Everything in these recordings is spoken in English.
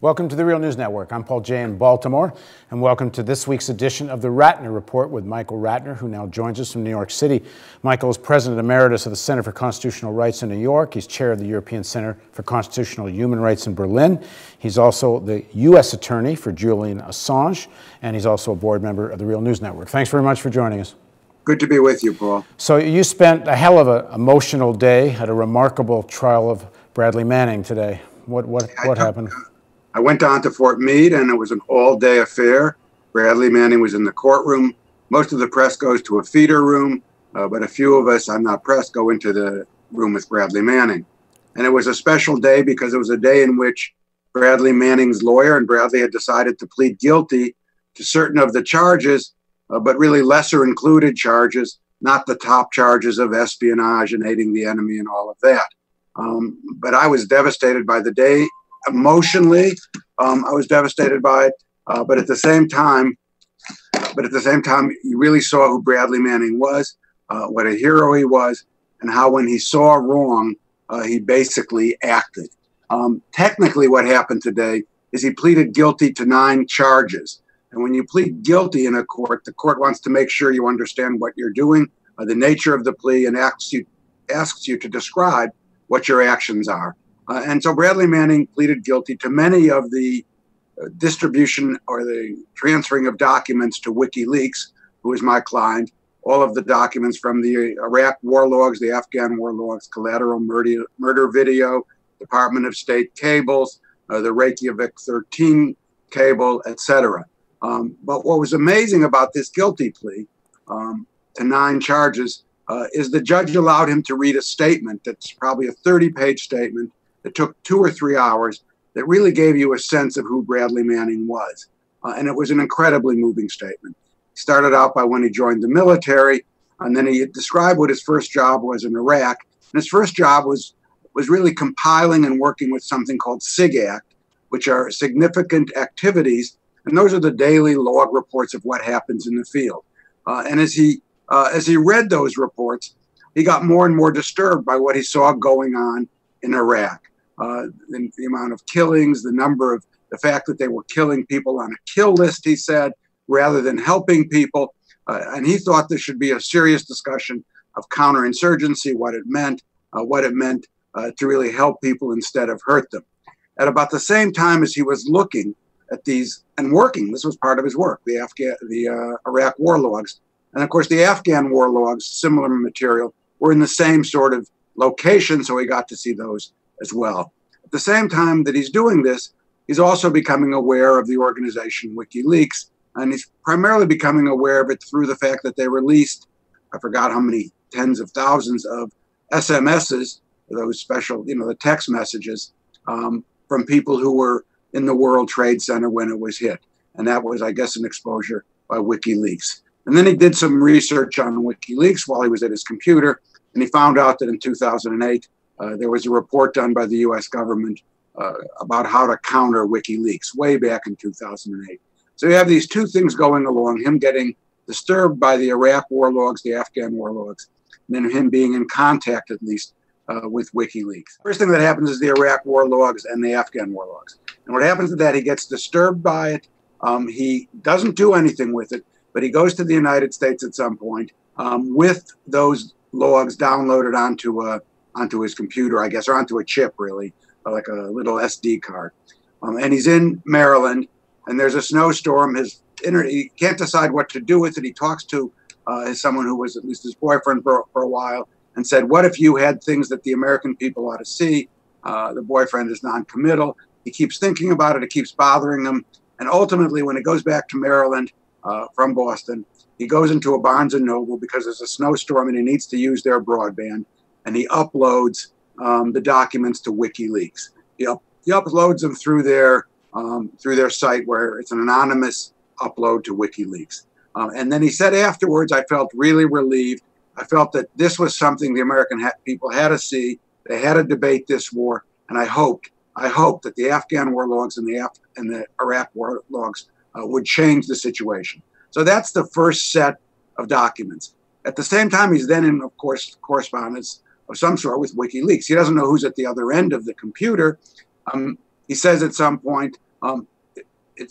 Welcome to the Real News Network. I'm Paul Jay in Baltimore, and welcome to this week's edition of the Ratner Report with Michael Ratner, who now joins us from New York City. Michael is President Emeritus of the Center for Constitutional Rights in New York. He's chair of the European Center for Constitutional Human Rights in Berlin. He's also the U.S. Attorney for Julian Assange, and he's also a board member of the Real News Network. Thanks very much for joining us. Good to be with you, Paul. So you spent a hell of an emotional day at a remarkable trial of Bradley Manning today. What happened? I went down to Fort Meade, and it was an all-day affair. Bradley Manning was in the courtroom. Most of the press goes to a feeder room, but a few of us, I'm not press, go into the room with Bradley Manning. And it was a special day because it was a day in which Bradley Manning's lawyer and Bradley had decided to plead guilty to certain of the charges, but really lesser included charges, not the top charges of espionage and aiding the enemy and all of that. But I was devastated by the day. Emotionally, I was devastated by it, but at the same time, you really saw who Bradley Manning was, what a hero he was, and how when he saw wrong, he basically acted. Technically, what happened today is he pleaded guilty to 9 charges. And when you plead guilty in a court, the court wants to make sure you understand what you're doing, the nature of the plea, and asks you to describe what your actions are. And so Bradley Manning pleaded guilty to many of the distribution or the transferring of documents to WikiLeaks, who is my client, all of the documents from the Iraq war logs, the Afghan war logs, collateral murder video, Department of State cables, the Reykjavik 13 cable, etc. But what was amazing about this guilty plea to 9 charges is the judge allowed him to read a statement that's probably a 30-page statement. It took 2 or 3 hours that really gave you a sense of who Bradley Manning was. And it was an incredibly moving statement. He started out by when he joined the military, and then he described what his first job was in Iraq. And his first job was really compiling and working with something called SIGACT, which are significant activities. And those are the daily log reports of what happens in the field. And as he read those reports, he got more and more disturbed by what he saw going on in Iraq. The amount of killings, the fact that they were killing people on a kill list, he said, rather than helping people. And he thought there should be a serious discussion of counterinsurgency, what it meant to really help people instead of hurt them. At about the same time as he was looking at these and working, this was part of his work, the Iraq war logs. And of course, the Afghan war logs, similar material, were in the same sort of location, so he got to see those as well. At the same time that he's doing this, he's also becoming aware of the organization WikiLeaks, and he's primarily becoming aware of it through the fact that they released, I forgot how many tens of thousands of SMSs, those special, the text messages from people who were in the World Trade Center when it was hit. And that was, I guess, an exposure by WikiLeaks. And then he did some research on WikiLeaks while he was at his computer, and he found out that in 2008, there was a report done by the U.S. government about how to counter WikiLeaks way back in 2008. So you have these two things going along, him getting disturbed by the Iraq war logs, the Afghan war logs, and then him being in contact, at least, with WikiLeaks. First thing that happens is the Iraq war logs and the Afghan war logs. And what happens is that he gets disturbed by it. He doesn't do anything with it, but he goes to the United States at some point with those logs downloaded onto his computer, I guess, or onto a chip, really, like a little SD card. And he's in Maryland, and there's a snowstorm. He can't decide what to do with it. He talks to someone who was at least his boyfriend for a while and said, what if you had things that the American people ought to see? The boyfriend is non-committal. He keeps thinking about it. It keeps bothering him. And ultimately, when he goes back to Maryland from Boston, he goes into a Barnes & Noble because there's a snowstorm and he needs to use their broadband. And he uploads the documents to WikiLeaks. He uploads them through their site, where it's an anonymous upload to WikiLeaks. And then he said afterwards, I felt really relieved. I felt that this was something the American people had to see. They had to debate this war, and I hoped that the Afghan war logs and the Iraq war logs would change the situation. So that's the first set of documents. At the same time, he's then in, of course, correspondence of some sort with WikiLeaks. He doesn't know who's at the other end of the computer. He says at some point,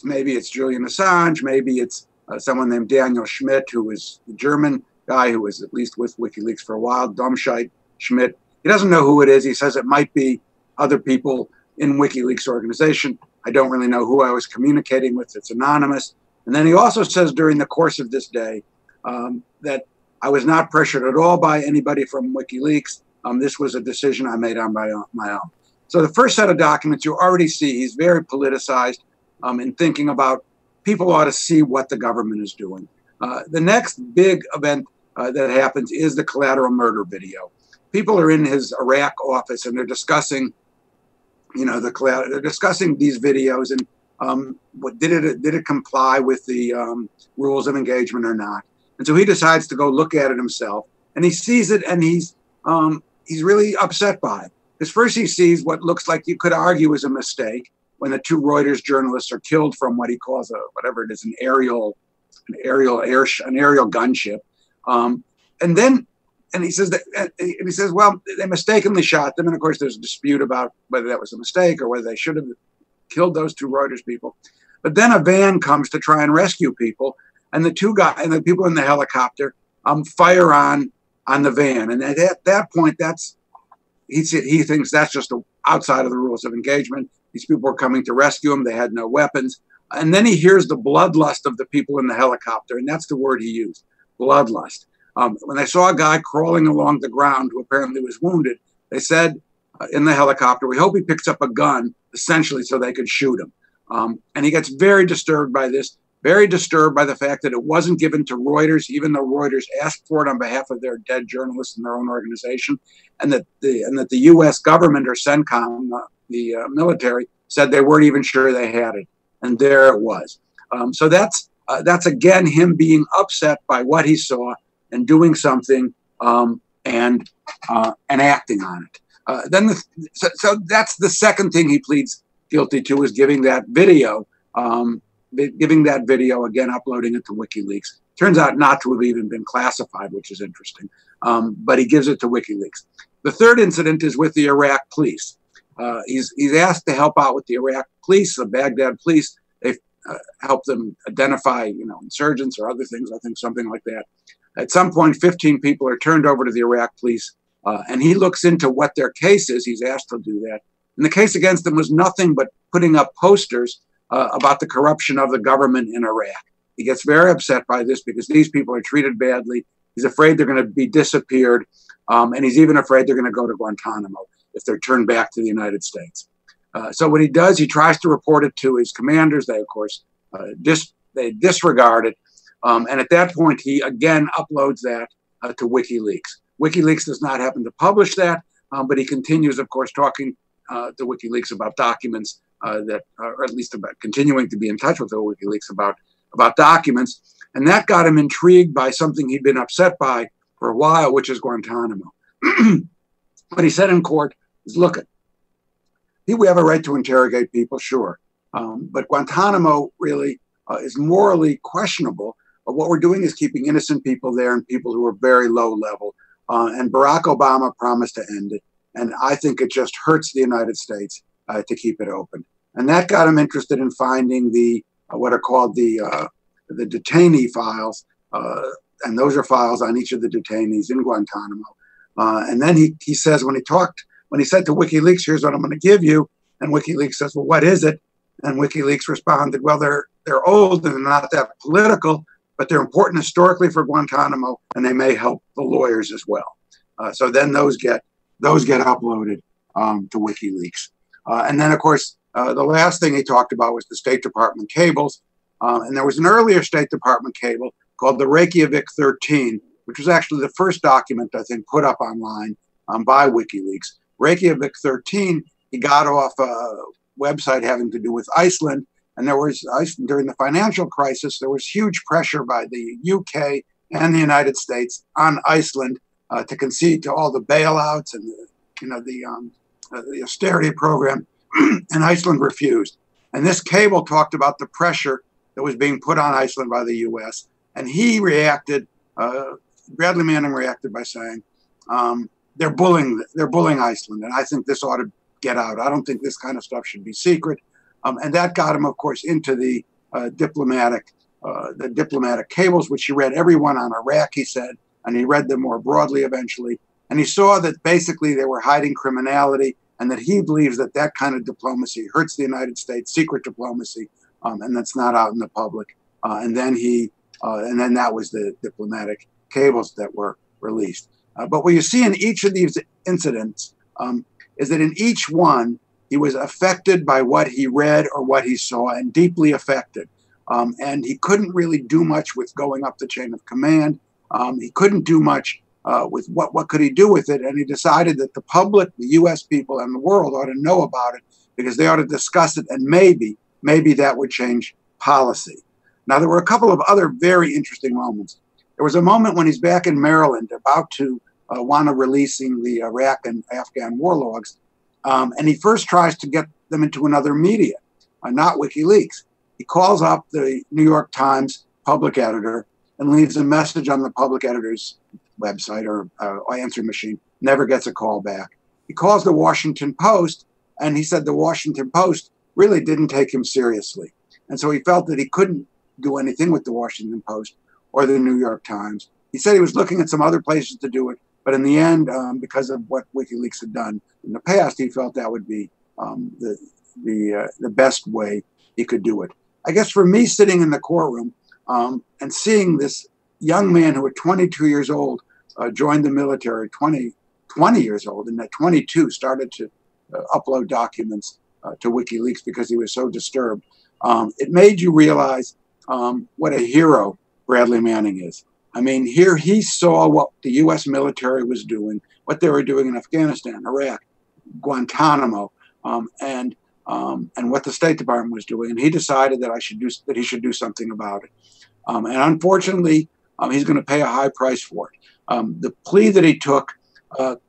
Maybe it's Julian Assange, maybe it's someone named Daniel Schmidt, who is the German guy who was at least with WikiLeaks for a while, Domscheit Schmidt. He doesn't know who it is. He says it might be other people in WikiLeaks organization. I don't really know who I was communicating with. It's anonymous. And then he also says during the course of this day that I was not pressured at all by anybody from WikiLeaks. This was a decision I made on my own. So the first set of documents, you already see he's very politicized in thinking about people ought to see what the government is doing. The next big event that happens is the collateral murder video. People are in his Iraq office and they're discussing, they're discussing these videos and did it comply with the rules of engagement or not? And so he decides to go look at it himself, and he sees it, and he's really upset by it. Because first he sees what looks like you could argue is a mistake when the two Reuters journalists are killed from what he calls an aerial gunship, and he says well, they mistakenly shot them, and of course there's a dispute about whether that was a mistake or whether they should have killed those two Reuters people. But then a van comes to try and rescue people, and the people in the helicopter fire on the van, and at that point, he thinks that's just outside of the rules of engagement. These people were coming to rescue him; they had no weapons. And then he hears the bloodlust of the people in the helicopter, and that's the word he used: bloodlust. When they saw a guy crawling along the ground who apparently was wounded, they said in the helicopter, "We hope he picks up a gun," essentially so they could shoot him. And he gets very disturbed by this. Very disturbed by the fact that it wasn't given to Reuters, even though Reuters asked for it on behalf of their dead journalists in their own organization, and that the U.S. government or CENTCOM, the military, said they weren't even sure they had it, and there it was. So that's again him being upset by what he saw and doing something and acting on it. So that's the second thing he pleads guilty to, is giving that video. Again, uploading it to WikiLeaks. Turns out not to have even been classified, which is interesting. But he gives it to WikiLeaks. The third incident is with the Iraq police. He's asked to help out with the Iraq police, the Baghdad police. They've helped them identify, insurgents or other things. I think something like that. At some point, 15 people are turned over to the Iraq police, and he looks into what their case is. He's asked to do that. And the case against them was nothing but putting up posters about the corruption of the government in Iraq. He gets very upset by this because these people are treated badly. He's afraid they're going to be disappeared, and he's even afraid they're going to go to Guantanamo if they're turned back to the United States. So what he does, he tries to report it to his commanders. They, of course, they disregard it. And at that point, he again uploads that to WikiLeaks. WikiLeaks does not happen to publish that, but he continues, of course, talking to WikiLeaks about documents or at least about continuing to be in touch with the WikiLeaks about documents. And that got him intrigued by something he'd been upset by for a while, which is Guantanamo. What he said in court is, look, we have a right to interrogate people, sure. But Guantanamo really is morally questionable. But what we're doing is keeping innocent people there and people who are very low level. And Barack Obama promised to end it. And I think it just hurts the United States to keep it open. And that got him interested in finding what are called the detainee files. And those are files on each of the detainees in Guantanamo. And then he says, when he said to WikiLeaks, here's what I'm going to give you. And WikiLeaks says, well, what is it? And WikiLeaks responded, well, they're old and not that political, but they're important historically for Guantanamo, and they may help the lawyers as well. So then those get uploaded to WikiLeaks. And then, of course, the last thing he talked about was the State Department cables. And there was an earlier State Department cable called the Reykjavik 13, which was actually the first document, I think, put up online by WikiLeaks. Reykjavik 13, he got off a website having to do with Iceland. And during the financial crisis, there was huge pressure by the UK and the United States on Iceland to concede to all the bailouts and the austerity program, and Iceland refused. And this cable talked about the pressure that was being put on Iceland by the U.S. And he reacted. Bradley Manning reacted by saying, "They're bullying Iceland, and I think this ought to get out. I don't think this kind of stuff should be secret." And that got him, of course, into the diplomatic cables, which he read every one on Iraq, he said, and he read them more broadly eventually. And he saw that basically they were hiding criminality, and that he believes that that kind of diplomacy hurts the United States, secret diplomacy, and that's not out in the public. And then that was the diplomatic cables that were released. But what you see in each of these incidents is that in each one, he was affected by what he read or what he saw, and deeply affected. And he couldn't really do much with going up the chain of command. He couldn't do much with what could he do with it. And he decided that the public, the U.S. people, and the world ought to know about it, because they ought to discuss it, and maybe that would change policy. Now, there were a couple of other very interesting moments. There was a moment when he's back in Maryland, about to want to releasing the Iraq and Afghan war logs, and he first tries to get them into another media, not WikiLeaks. He calls up the New York Times public editor and leaves a message on the public editor's website or answering machine, never gets a call back. He calls the Washington Post, and he said the Washington Post really didn't take him seriously. And so he felt that he couldn't do anything with the Washington Post or the New York Times. He said he was looking at some other places to do it, but in the end, because of what WikiLeaks had done in the past, he felt that would be the best way he could do it. I guess for me, sitting in the courtroom and seeing this young man who at 22 years old joined the military, 20 years old, and at 22 started to upload documents to WikiLeaks because he was so disturbed, it made you realize what a hero Bradley Manning is. I mean, here he saw what the U.S. military was doing, what they were doing in Afghanistan, Iraq, Guantanamo, and what the State Department was doing, and he decided that he should do something about it. And unfortunately, he's going to pay a high price for it. The plea that he took, let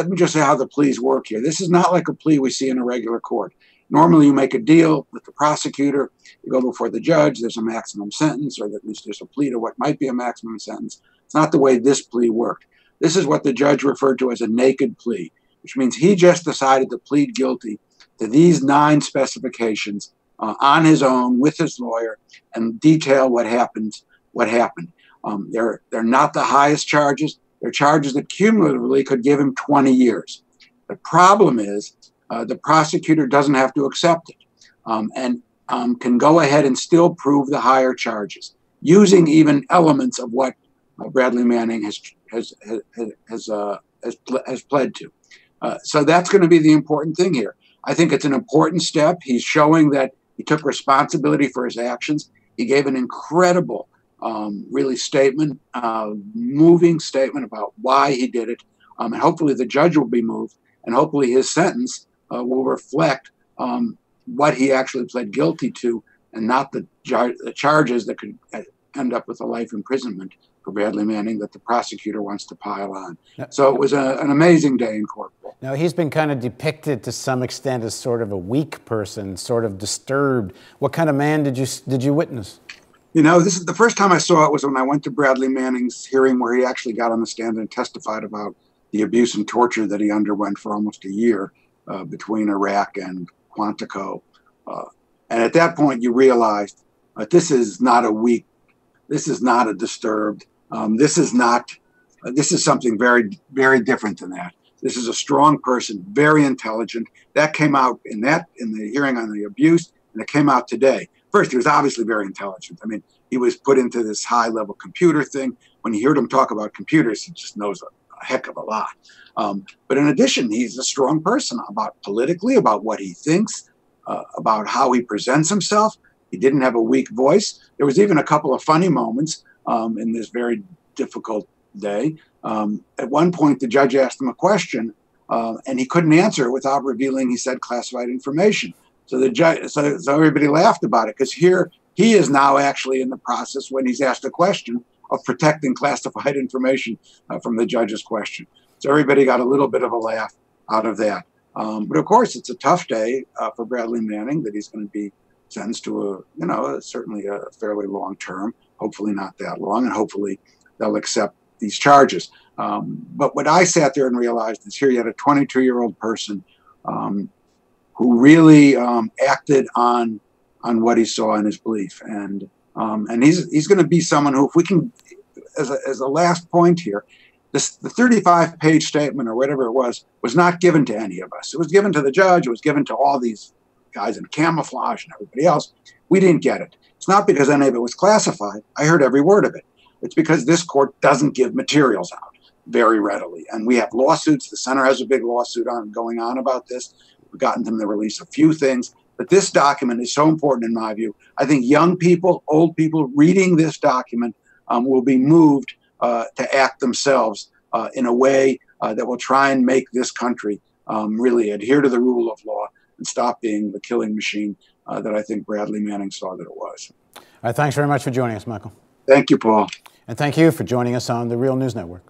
me just say how the pleas work here. This is not like a plea we see in a regular court. Normally, you make a deal with the prosecutor, you go before the judge, there's a maximum sentence, or at least there's a plea to what might be a maximum sentence. It's not the way this plea worked. This is what the judge referred to as a naked plea, which means he just decided to plead guilty to these 9 specifications on his own with his lawyer and detail what happened. They're not the highest charges. They're charges that cumulatively could give him 20 years. The problem is the prosecutor doesn't have to accept it and can go ahead and still prove the higher charges using even elements of what Bradley Manning has pled to. So that's going to be the important thing here. I think it's an important step. He's showing that he took responsibility for his actions. He gave an incredible, really moving statement about why he did it. And hopefully the judge will be moved, and hopefully his sentence will reflect what he actually pled guilty to, and not the charges that could end up with a life imprisonment for Bradley Manning that the prosecutor wants to pile on. So it was an amazing day in court. Now, he's been kind of depicted to some extent as sort of a weak person, sort of disturbed. What kind of man did you witness? You know, this is the first time I saw it was when I went to Bradley Manning's hearing, where he actually got on the stand and testified about the abuse and torture that he underwent for almost a year between Iraq and Quantico. And at that point, you realized that this is not a weak, this is not a disturbed, this is something very, very different than that. This is a strong person, very intelligent. That came out in the hearing on the abuse, and it came out today. First, he was obviously very intelligent. I mean, he was put into this high-level computer thing. When you heard him talk about computers, he just knows a heck of a lot. But in addition, he's a strong person politically, about what he thinks, about how he presents himself. He didn't have a weak voice. There was even a couple of funny moments in this very difficult day. At one point, the judge asked him a question, and he couldn't answer it without revealing he said classified information. So the judge, so everybody laughed about it, because here he is now actually in the process, when he's asked a question, of protecting classified information from the judge's question. So everybody got a little bit of a laugh out of that. But of course, it's a tough day for Bradley Manning, that he's going to be sentenced to certainly a fairly long term, hopefully not that long, and hopefully they'll accept these charges. But what I sat there and realized is, here you had a 22-year-old person who really acted on what he saw in his belief, and he's going to be someone who, if we can, as a last point here, the 35-page statement or whatever it was not given to any of us. It was given to the judge. It was given to all these guys in camouflage and everybody else. We didn't get it. It's not because any of it was classified. I heard every word of it. It's because this court doesn't give materials out very readily. And we have lawsuits. The center has a big lawsuit going on about this. We've gotten them to release a few things. But this document is so important in my view. I think young people, old people reading this document will be moved to act themselves in a way that will try and make this country really adhere to the rule of law and stop being the killing machine that I think Bradley Manning saw that it was. All right, thanks very much for joining us, Michael. Thank you, Paul. And thank you for joining us on the Real News Network.